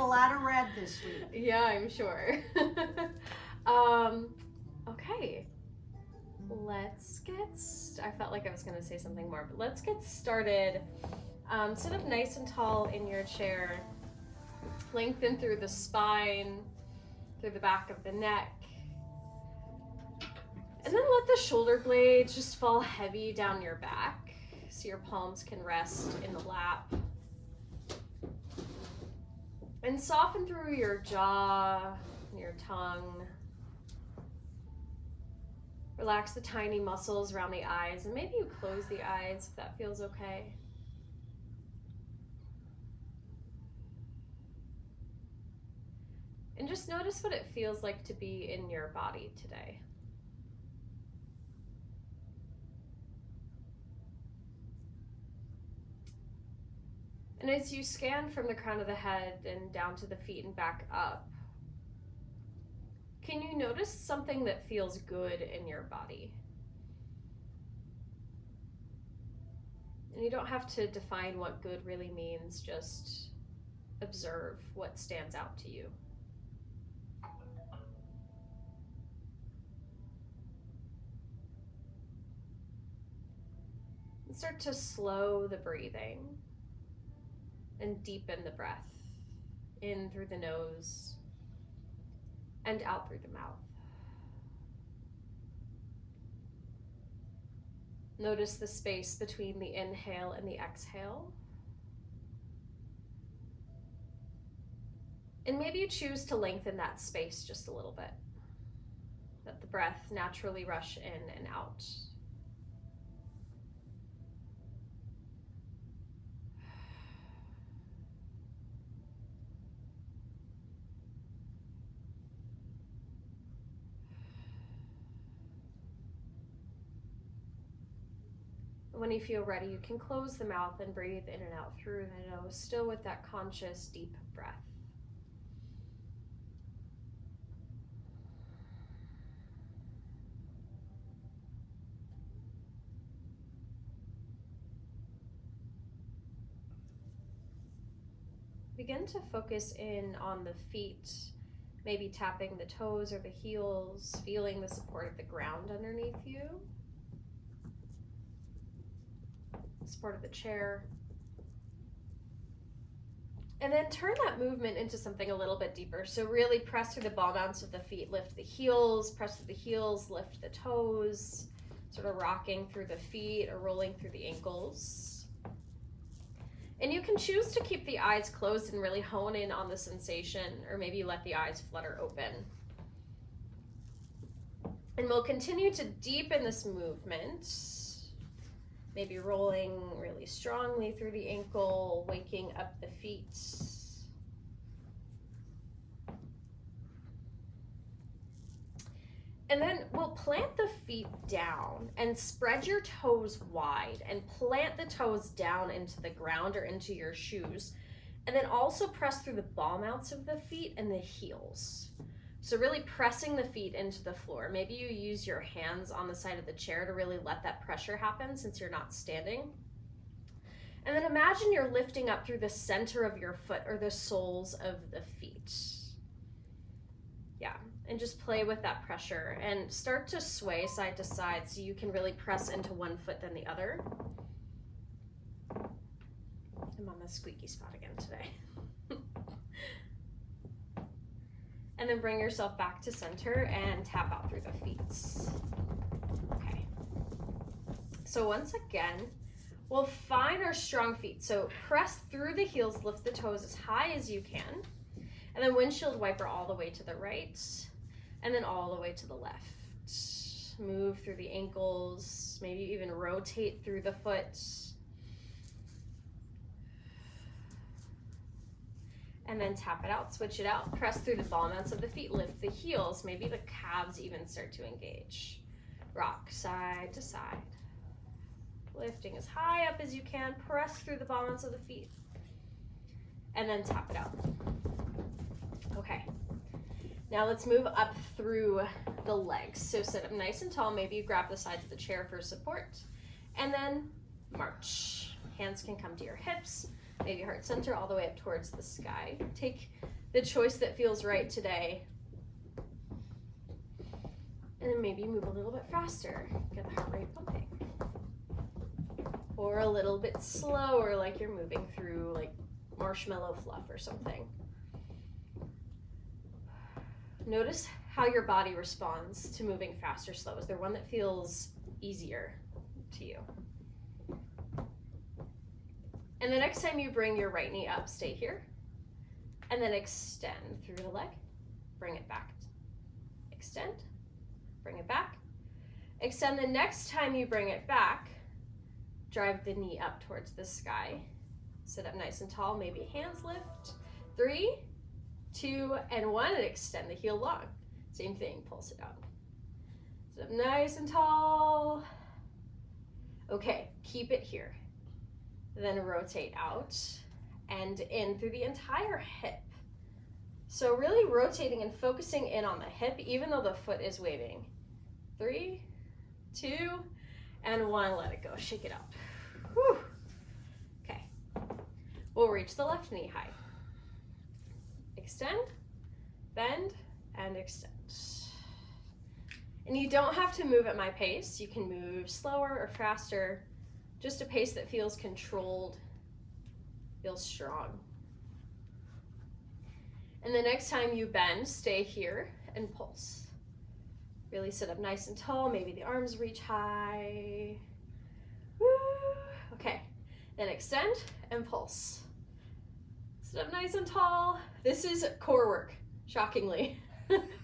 a lot of red this week. Yeah, I'm sure. Okay. I felt like I was going to say something more, but let's get started. Sit up nice and tall in your chair. Lengthen through the spine, through the back of the neck. And then let the shoulder blades just fall heavy down your back so your palms can rest in the lap. And soften through your jaw, your tongue. Relax the tiny muscles around the eyes, and maybe you close the eyes if that feels okay. And just notice what it feels like to be in your body today. And as you scan from the crown of the head and down to the feet and back up, can you notice something that feels good in your body? And you don't have to define what good really means, just observe what stands out to you. And start to slow the breathing and deepen the breath in through the nose and out through the mouth. Notice the space between the inhale and the exhale. And maybe you choose to lengthen that space just a little bit. Let the breath naturally rush in and out. When you feel ready, you can close the mouth and breathe in and out through the nose, still with that conscious, deep breath. Begin to focus in on the feet, maybe tapping the toes or the heels, feeling the support of the ground underneath you. Support of the chair. And then turn that movement into something a little bit deeper. So really press through the ball mounts of the feet, lift the heels, press through the heels, lift the toes, sort of rocking through the feet or rolling through the ankles. And you can choose to keep the eyes closed and really hone in on the sensation, or maybe let the eyes flutter open. And we'll continue to deepen this movement. Maybe rolling really strongly through the ankle, waking up the feet. And then we'll plant the feet down and spread your toes wide and plant the toes down into the ground or into your shoes. And then also press through the ball mounts of the feet and the heels. So really pressing the feet into the floor. Maybe you use your hands on the side of the chair to really let that pressure happen since you're not standing. And then imagine you're lifting up through the center of your foot or the soles of the feet. Yeah, and just play with that pressure and start to sway side to side so you can really press into one foot than the other. I'm on the squeaky spot again today. And then bring yourself back to center and tap out through the feet. Okay. So once again, we'll find our strong feet. So press through the heels, lift the toes as high as you can. And then windshield wiper all the way to the right. And then all the way to the left. Move through the ankles, maybe even rotate through the foot. And then tap it out, switch it out, press through the ball mounts of the feet, lift the heels, maybe the calves even start to engage. Rock side to side. Lifting as high up as you can, press through the ball mounts of the feet. And then tap it out. Okay. Now let's move up through the legs. So sit up nice and tall, maybe you grab the sides of the chair for support. And then march. Hands can come to your hips. Maybe heart center all the way up towards the sky. Take the choice that feels right today. And then maybe move a little bit faster. Get the heart rate pumping. Or a little bit slower, like you're moving through like marshmallow fluff or something. Notice how your body responds to moving fast or slow. Is there one that feels easier to you? And the next time you bring your right knee up, stay here. And then extend through the leg. Bring it back. Extend. Bring it back. Extend the next time you bring it back. Drive the knee up towards the sky. Sit up nice and tall. Maybe hands lift. 3, 2, and 1. And extend the heel long. Same thing. Pulse it out. Sit up nice and tall. Okay, keep it here. Then rotate out and in through the entire hip. So really rotating and focusing in on the hip, even though the foot is waving. 3, 2, and 1. Let it go. Shake it out. Whew. Okay. We'll reach the left knee high. Extend, bend, and extend. And you don't have to move at my pace. You can move slower or faster. Just a pace that feels controlled, feels strong. And the next time you bend, stay here and pulse. Really sit up nice and tall. Maybe the arms reach high. Woo. Okay, then extend and pulse. Sit up nice and tall. This is core work, shockingly.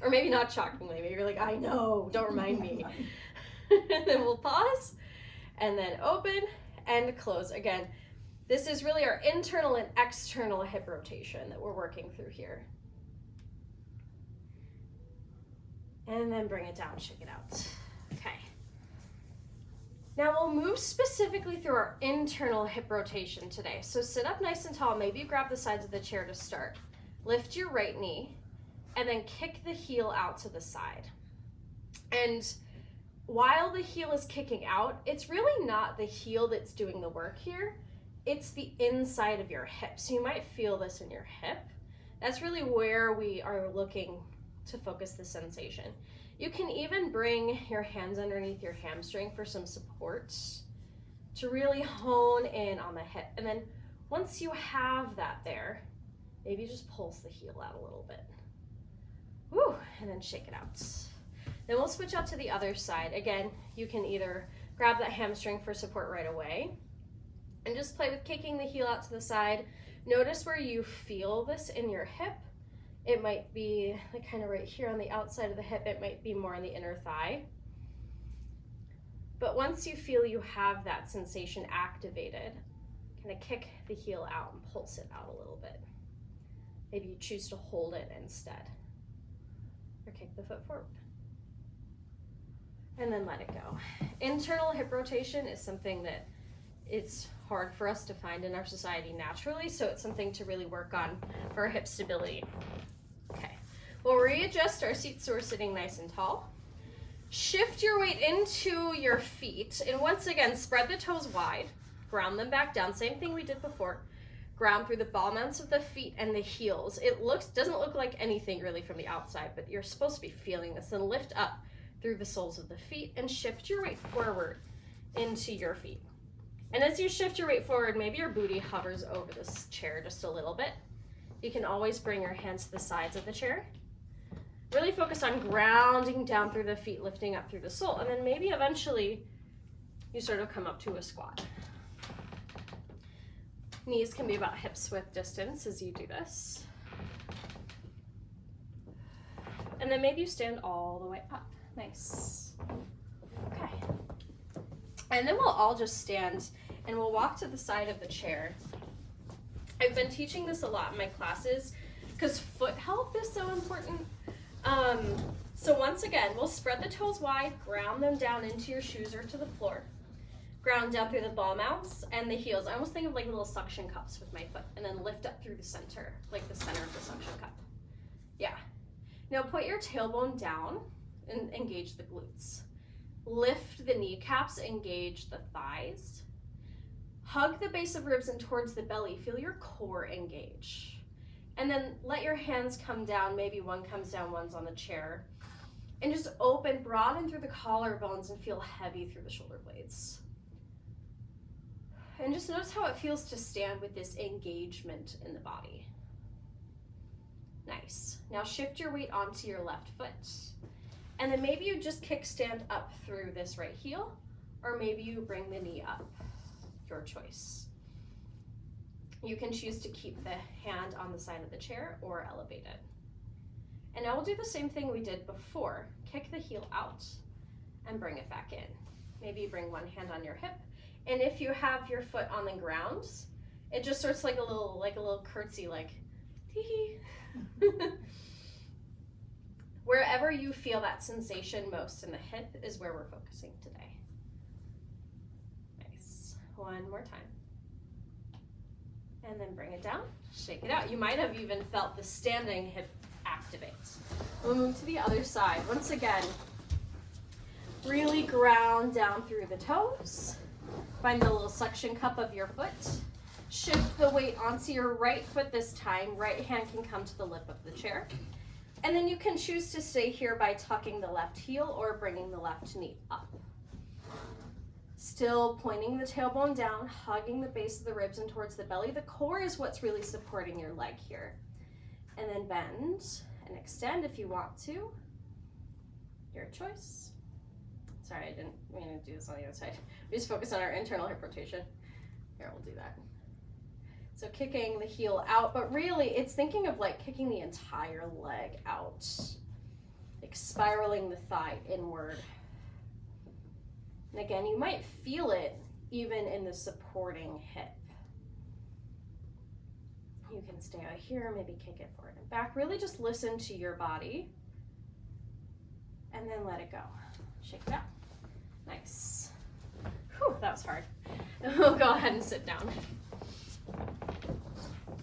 Or maybe not shockingly. Maybe you're like, I know, don't remind me. And then we'll pause. And then open and close. Again, this is really our internal and external hip rotation that we're working through here. And then bring it down, shake it out. Okay. Now we'll move specifically through our internal hip rotation today. So sit up nice and tall. Maybe you grab the sides of the chair to start. Lift your right knee and then kick the heel out to the side. And while the heel is kicking out, it's really not the heel that's doing the work here. It's the inside of your hip. So you might feel this in your hip. That's really where we are looking to focus the sensation. You can even bring your hands underneath your hamstring for some support to really hone in on the hip. And then once you have that there, maybe just pulse the heel out a little bit. Woo, and then shake it out. Then we'll switch out to the other side. Again, you can either grab that hamstring for support right away and just play with kicking the heel out to the side. Notice where you feel this in your hip. It might be like kind of right here on the outside of the hip. It might be more on the inner thigh. But once you feel you have that sensation activated, kind of kick the heel out and pulse it out a little bit. Maybe you choose to hold it instead, or kick the foot forward. And then let it go. Internal hip rotation is something that it's hard for us to find in our society naturally, so it's something to really work on for our hip stability. Okay, we'll readjust our seat so we're sitting nice and tall. Shift your weight into your feet, and once again, spread the toes wide, ground them back down, same thing we did before. Ground through the ball mounts of the feet and the heels. It doesn't look like anything really from the outside, but you're supposed to be feeling this. And lift up through the soles of the feet and shift your weight forward into your feet. And as you shift your weight forward, maybe your booty hovers over this chair just a little bit. You can always bring your hands to the sides of the chair. Really focus on grounding down through the feet, lifting up through the sole, and then maybe eventually you sort of come up to a squat. Knees can be about hips width distance as you do this. And then maybe you stand all the way up. Nice. Okay. And then we'll all just stand and we'll walk to the side of the chair. I've been teaching this a lot in my classes because foot health is so important. So once again, we'll spread the toes wide, ground them down into your shoes or to the floor. Ground down through the ball mounts and the heels. I almost think of like little suction cups with my foot, and then lift up through the center, like the center of the suction cup. Yeah. Now put your tailbone down and engage the glutes. Lift the kneecaps, engage the thighs. Hug the base of ribs in towards the belly. Feel your core engage. And then let your hands come down. Maybe one comes down, one's on the chair. And just open, broaden through the collarbones and feel heavy through the shoulder blades. And just notice how it feels to stand with this engagement in the body. Nice. Now shift your weight onto your left foot. And then maybe you just kickstand up through this right heel, or maybe you bring the knee up. Your choice. You can choose to keep the hand on the side of the chair or elevate it. And now we'll do the same thing we did before. Kick the heel out and bring it back in. Maybe you bring one hand on your hip. And if you have your foot on the ground, it just starts like a little curtsy, like tee hee. Wherever you feel that sensation most in the hip is where we're focusing today. Nice. One more time. And then bring it down, shake it out. You might have even felt the standing hip activate. We'll move to the other side. Once again, really ground down through the toes. Find the little suction cup of your foot. Shift the weight onto your right foot this time. Right hand can come to the lip of the chair. And then you can choose to stay here by tucking the left heel or bringing the left knee up. Still pointing the tailbone down, hugging the base of the ribs and towards the belly. The core is what's really supporting your leg here. And then bend and extend if you want to. Your choice. Sorry, I didn't mean to do this on the other side. We just focus on our internal hip rotation. Here, we'll do that. So kicking the heel out, but really it's thinking of like kicking the entire leg out, like spiraling the thigh inward. And again, you might feel it even in the supporting hip. You can stay out here, maybe kick it forward and back. Really just listen to your body and then let it go. Shake it out. Nice. Whew, that was hard. We'll go ahead and sit down.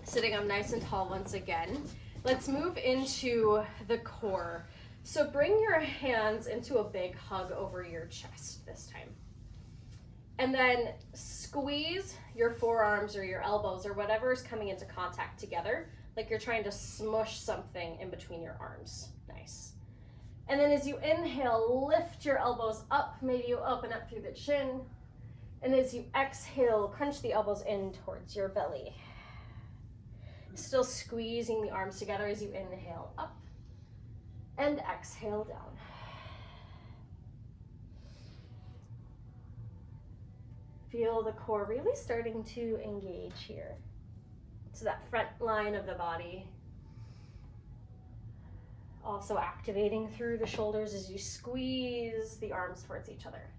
Sitting up nice and tall once again. Let's move into the core. So bring your hands into a big hug over your chest this time. And then squeeze your forearms or your elbows or whatever is coming into contact together, like you're trying to smush something in between your arms. Nice. And then as you inhale, lift your elbows up. Maybe you open up through the chin. And as you exhale, crunch the elbows in towards your belly. Still squeezing the arms together as you inhale up and exhale down. Feel the core really starting to engage here. So that front line of the body. Also activating through the shoulders as you squeeze the arms towards each other.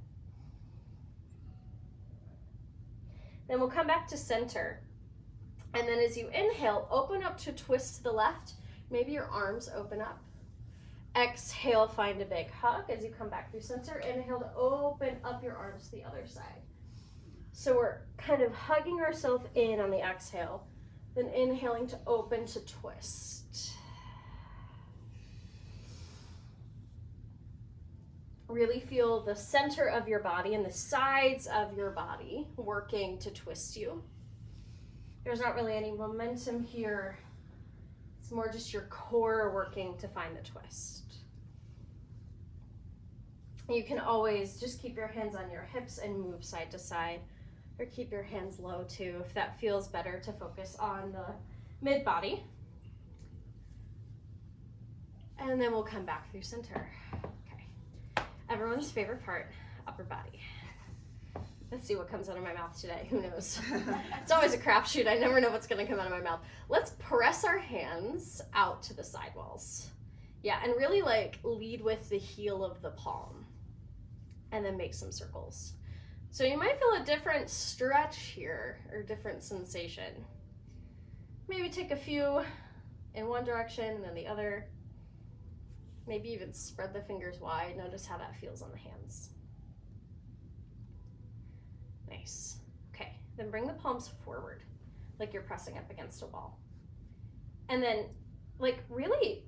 Then we'll come back to center. And then as you inhale, open up to twist to the left. Maybe your arms open up. Exhale, find a big hug as you come back through center. Inhale to open up your arms to the other side. So we're kind of hugging ourselves in on the exhale, then inhaling to open to twist. Really feel the center of your body and the sides of your body working to twist you. There's not really any momentum here. It's more just your core working to find the twist. You can always just keep your hands on your hips and move side to side, or keep your hands low too if that feels better to focus on the mid body. And then we'll come back through center. Okay. Everyone's favorite part, upper body. Let's see what comes out of my mouth today. Who knows? It's always a crapshoot. I never know what's going to come out of my mouth. Let's press our hands out to the side walls. Yeah, and really like lead with the heel of the palm. And then make some circles. So you might feel a different stretch here or different sensation. Maybe take a few in one direction and then the other. Maybe even spread the fingers wide. Notice how that feels on the hands. Nice. Okay, then bring the palms forward like you're pressing up against a wall. And then like really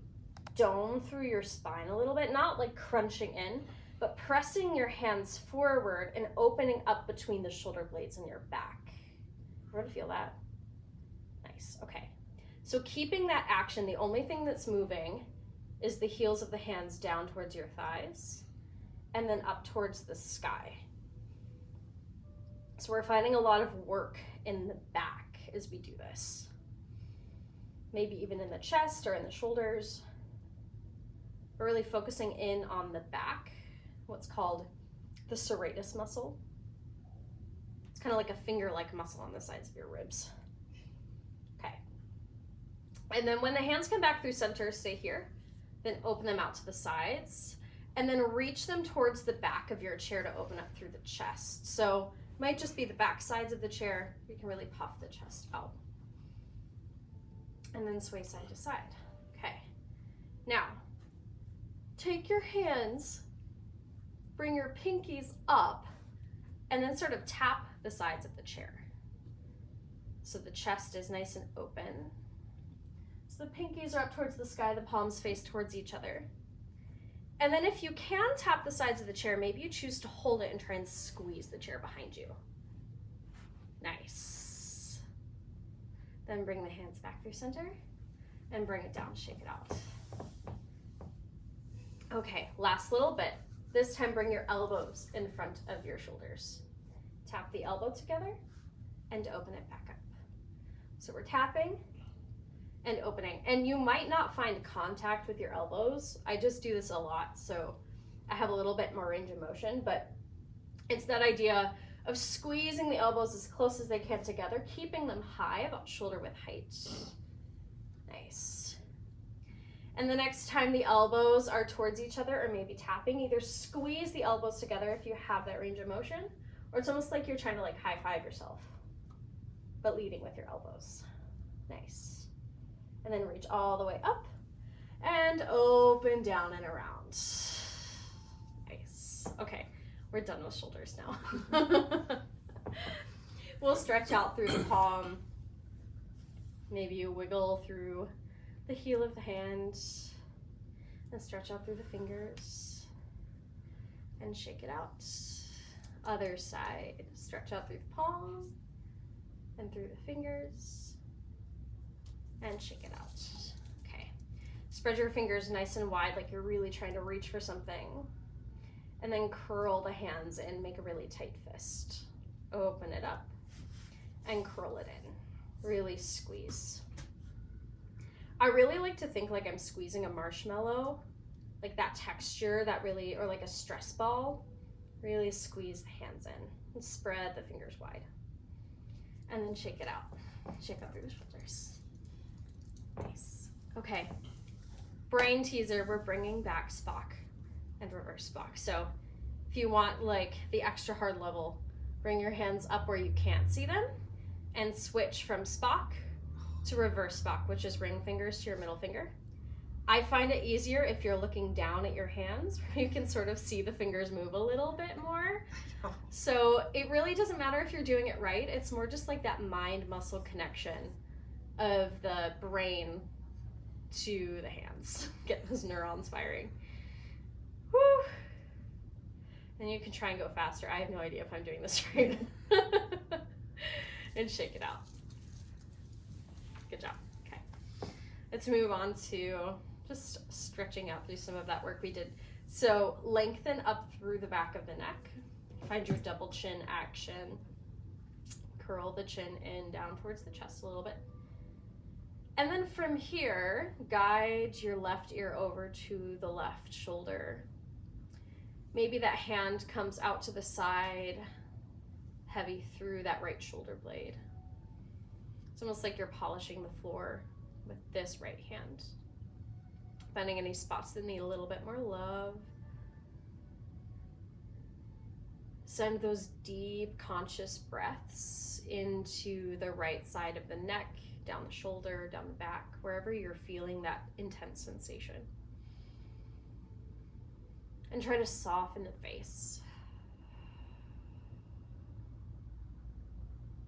dome through your spine a little bit, not like crunching in, but pressing your hands forward and opening up between the shoulder blades and your back. Everybody feel that? Nice, okay. So keeping that action, the only thing that's moving is the heels of the hands down towards your thighs and then up towards the sky. So we're finding a lot of work in the back as we do this. Maybe even in the chest or in the shoulders. We're really focusing in on the back, what's called the serratus muscle. It's kind of like a finger-like muscle on the sides of your ribs. Okay. And then when the hands come back through center, stay here. Then open them out to the sides. And then reach them towards the back of your chair to open up through the chest. So it might just be the back sides of the chair. You can really puff the chest out. And then sway side to side. Okay. Now, take your hands, bring your pinkies up, and then sort of tap the sides of the chair. So the chest is nice and open. So the pinkies are up towards the sky, the palms face towards each other. And then if you can tap the sides of the chair, maybe you choose to hold it and try and squeeze the chair behind you. Nice. Then bring the hands back through center and bring it down, shake it out. Okay, last little bit. This time bring your elbows in front of your shoulders. Tap the elbow together and open it back up. So we're tapping and opening. And you might not find contact with your elbows. I just do this a lot, so I have a little bit more range of motion, but it's that idea of squeezing the elbows as close as they can together, keeping them high, about shoulder width height. Nice. And the next time the elbows are towards each other or maybe tapping, either squeeze the elbows together if you have that range of motion, or it's almost like you're trying to like high five yourself, but leading with your elbows. Nice. And then reach all the way up and open down and around. Nice. Okay, we're done with shoulders now. We'll stretch out through the palm. Maybe you wiggle through the heel of the hand and stretch out through the fingers and shake it out. Other side, stretch out through the palm and through the fingers and shake it out. Okay, spread your fingers nice and wide like you're really trying to reach for something, and then curl the hands in, make a really tight fist. Open it up and curl it in, really squeeze. I really like to think like I'm squeezing a marshmallow, like that texture, that really, or like a stress ball. Really squeeze the hands in and spread the fingers wide. And then shake it out. Shake out through the shoulders. Nice. Okay. Brain teaser, we're bringing back Spock and reverse Spock. So if you want like the extra hard level, bring your hands up where you can't see them and switch from Spock to reverse Spock, which is ring fingers to your middle finger. I find it easier if you're looking down at your hands, where you can sort of see the fingers move a little bit more. So it really doesn't matter if you're doing it right. It's more just like that mind-muscle connection of the brain to the hands. Get those neurons firing. Woo! And you can try and go faster. I have no idea if I'm doing this right. And shake it out. Good job. Okay. Let's move on to just stretching out through some of that work we did. So lengthen up through the back of the neck. Find your double chin action. Curl the chin in down towards the chest a little bit. And then from here, guide your left ear over to the left shoulder. Maybe that hand comes out to the side, heavy through that right shoulder blade. It's almost like you're polishing the floor with this right hand. Finding any spots that need a little bit more love. Send those deep conscious breaths into the right side of the neck, down the shoulder, down the back, wherever you're feeling that intense sensation. And try to soften the face.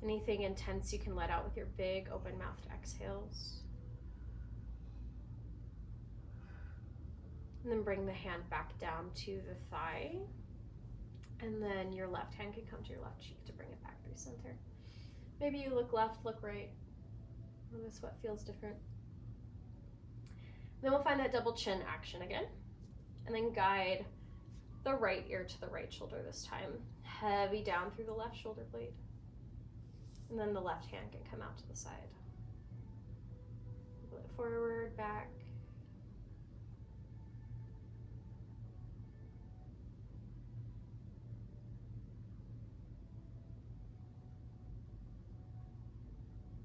Anything intense you can let out with your big open-mouthed exhales. And then bring the hand back down to the thigh. And then your left hand can come to your left cheek to bring it back through center. Maybe you look left, look right. Notice what feels different. Then we'll find that double chin action again. And then guide the right ear to the right shoulder this time. Heavy down through the left shoulder blade. And then the left hand can come out to the side. Wiggle it forward, back.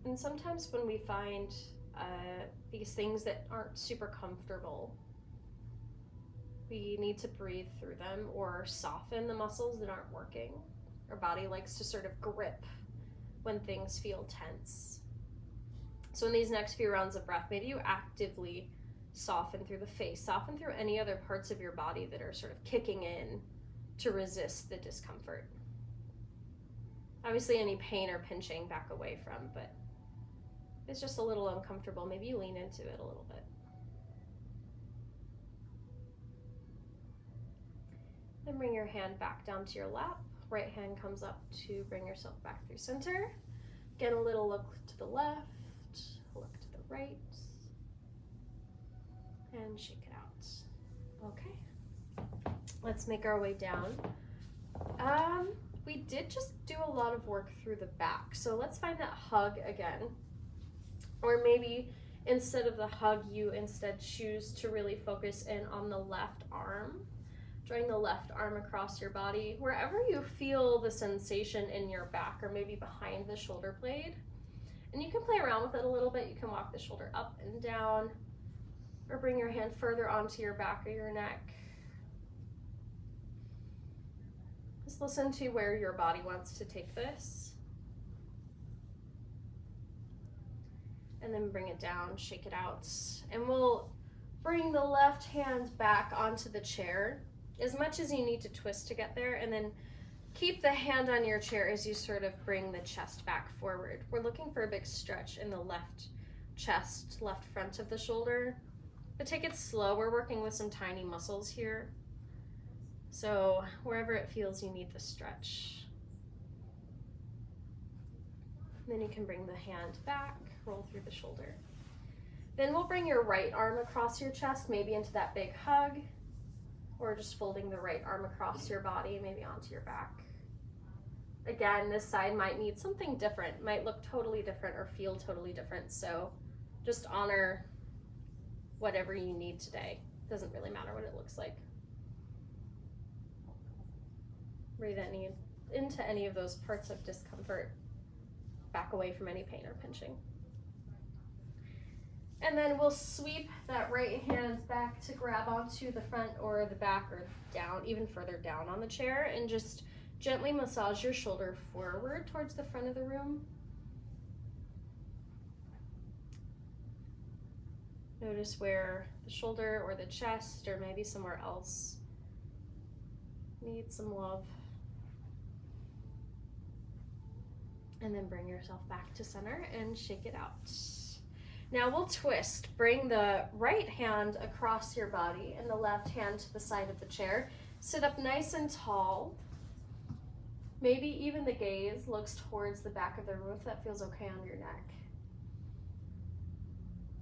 And sometimes when we find these things that aren't super comfortable, we need to breathe through them or soften the muscles that aren't working. Our body likes to sort of grip when things feel tense. So in these next few rounds of breath, maybe you actively soften through the face, soften through any other parts of your body that are sort of kicking in to resist the discomfort. Obviously any pain or pinching, back away from, but if it's just a little uncomfortable, maybe you lean into it a little bit. Then bring your hand back down to your lap. Right hand comes up to bring yourself back through center. Again, a little look to the left, look to the right, and shake it out. Okay, let's make our way down. We did just do a lot of work through the back, so let's find that hug again. Or maybe instead of the hug, you instead choose to really focus in on the left arm. Drawing the left arm across your body, wherever you feel the sensation in your back or maybe behind the shoulder blade. And you can play around with it a little bit. You can walk the shoulder up and down or bring your hand further onto your back or your neck. Just listen to where your body wants to take this. And then bring it down, shake it out. And we'll bring the left hand back onto the chair as much as you need to twist to get there, and then keep the hand on your chair as you sort of bring the chest back forward. We're looking for a big stretch in the left chest, left front of the shoulder, but take it slow. We're working with some tiny muscles here. So wherever it feels you need the stretch. Then you can bring the hand back, roll through the shoulder. Then we'll bring your right arm across your chest, maybe into that big hug, or just folding the right arm across your body, maybe onto your back. Again, this side might need something different, might look totally different or feel totally different, so just honor whatever you need today. Doesn't really matter what it looks like. Breathe into any of those parts of discomfort. Back away from any pain or pinching. And then we'll sweep that right hand back to grab onto the front or the back or down, even further down on the chair, and just gently massage your shoulder forward towards the front of the room. Notice where the shoulder or the chest or maybe somewhere else needs some love. And then bring yourself back to center and shake it out. Now we'll twist. Bring the right hand across your body and the left hand to the side of the chair. Sit up nice and tall. Maybe even the gaze looks towards the back of the room if that feels okay on your neck.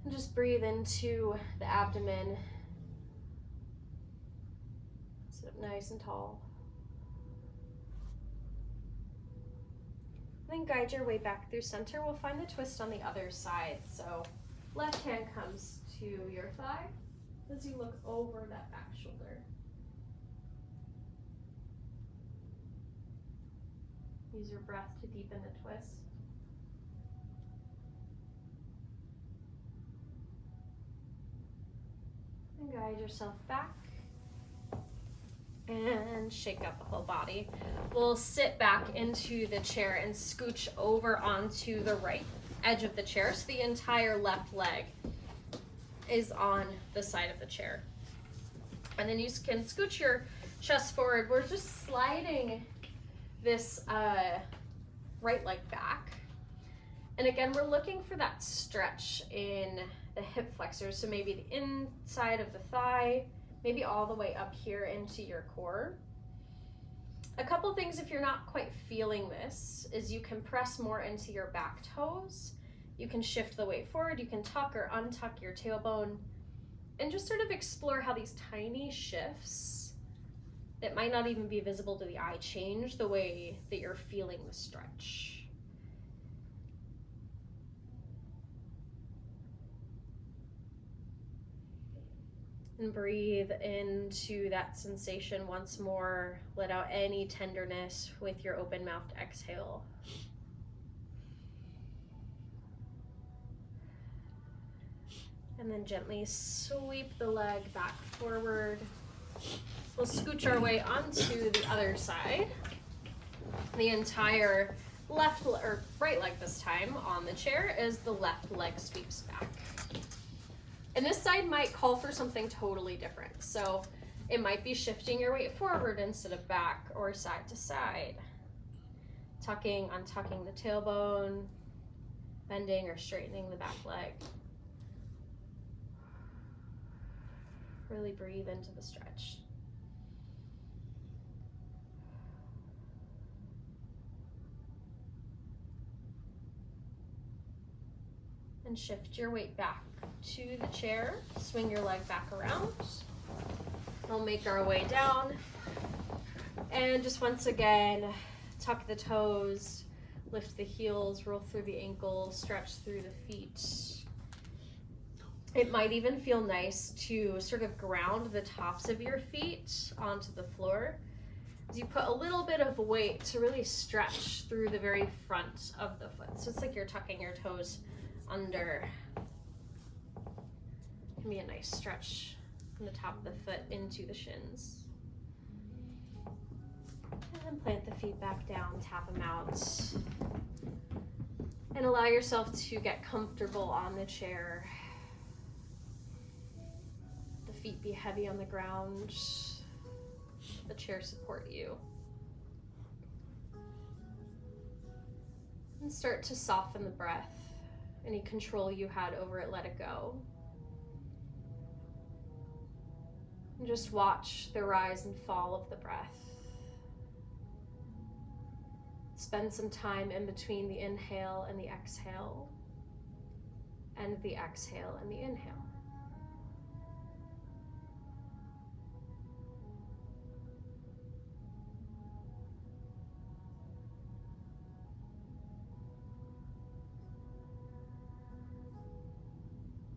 And just breathe into the abdomen. Sit up nice and tall. Then guide your way back through center. We'll find the twist on the other side. So left hand comes to your thigh as you look over that back shoulder. Use your breath to deepen the twist. And guide yourself back. And shake out the whole body. We'll sit back into the chair and scooch over onto the right edge of the chair so the entire left leg is on the side of the chair. And then you can scooch your chest forward. We're just sliding this right leg back. And again, we're looking for that stretch in the hip flexors. So maybe the inside of the thigh, maybe all the way up here into your core. A couple things if you're not quite feeling this is you can press more into your back toes. You can shift the weight forward. You can tuck or untuck your tailbone and just sort of explore how these tiny shifts that might not even be visible to the eye change the way that you're feeling the stretch. And breathe into that sensation once more. Let out any tenderness with your open-mouthed exhale. And then gently sweep the leg back forward. We'll scooch our way onto the other side. The entire left or right leg this time on the chair as the left leg sweeps back. And this side might call for something totally different. So it might be shifting your weight forward instead of back or side to side. Tucking, untucking the tailbone, bending or straightening the back leg. Really breathe into the stretch. And shift your weight back to the chair. Swing your leg back around. We'll make our way down. And just once again, tuck the toes, lift the heels, roll through the ankles, stretch through the feet. It might even feel nice to sort of ground the tops of your feet onto the floor as you put a little bit of weight to really stretch through the very front of the foot. So it's like you're tucking your toes under. Can be a nice stretch from the top of the foot into the shins. And then plant the feet back down, tap them out. And allow yourself to get comfortable on the chair. The feet be heavy on the ground. The chair support you. And start to soften the breath. Any control you had over it, let it go. And just watch the rise and fall of the breath. Spend some time in between the inhale and the exhale, and the exhale and the inhale.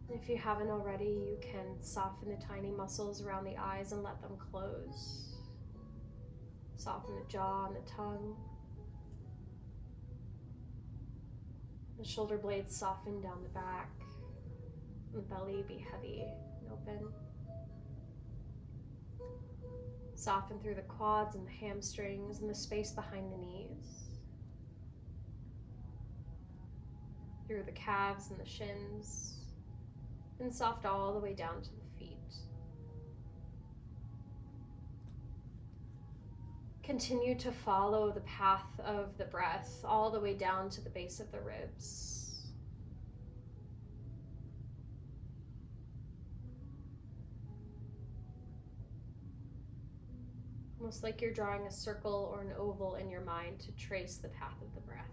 If you haven't already, you can soften the tiny muscles around the eyes and let them close. Soften the jaw and the tongue. The shoulder blades soften down the back. And the belly be heavy and open. Soften through the quads and the hamstrings and the space behind the knees. Through the calves and the shins. And soft all the way down to the feet. Continue to follow the path of the breath all the way down to the base of the ribs. Almost like you're drawing a circle or an oval in your mind to trace the path of the breath.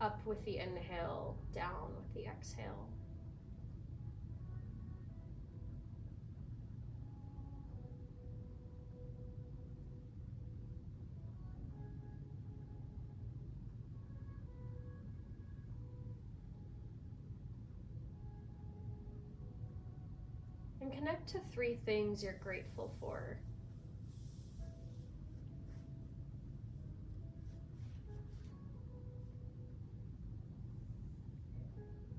Up with the inhale, down with the exhale. And connect to 3 things you're grateful for.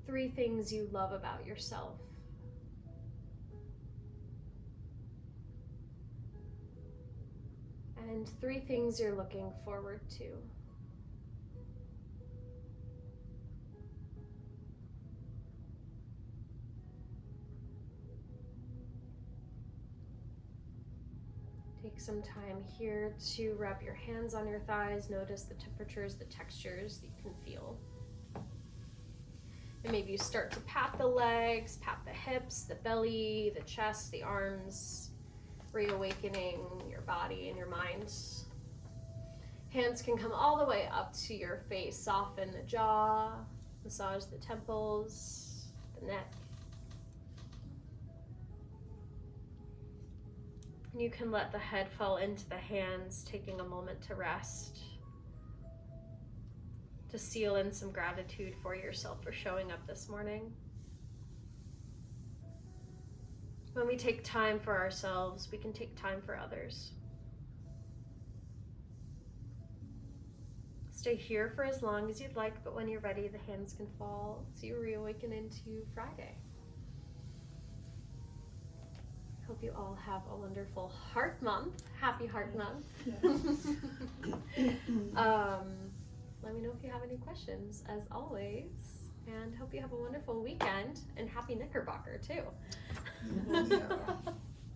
Three things you love about yourself. And 3 things you're looking forward to. Take some time here to wrap your hands on your thighs. Notice the temperatures, the textures that you can feel. And maybe you start to pat the legs, pat the hips, the belly, the chest, the arms. reawakening your body and your mind. Hands can come all the way up to your face. Soften the jaw, massage the temples, the neck. And you can let the head fall into the hands, taking a moment to rest, to seal in some gratitude for yourself for showing up this morning. When we take time for ourselves, we can take time for others. Stay here for as long as you'd like, but when you're ready, the hands can fall so you reawaken into Friday. Hope you all have a wonderful Heart Month. Happy Heart Month. Let me know if you have any questions, as always. And hope you have a wonderful weekend. And happy Knickerbocker, too.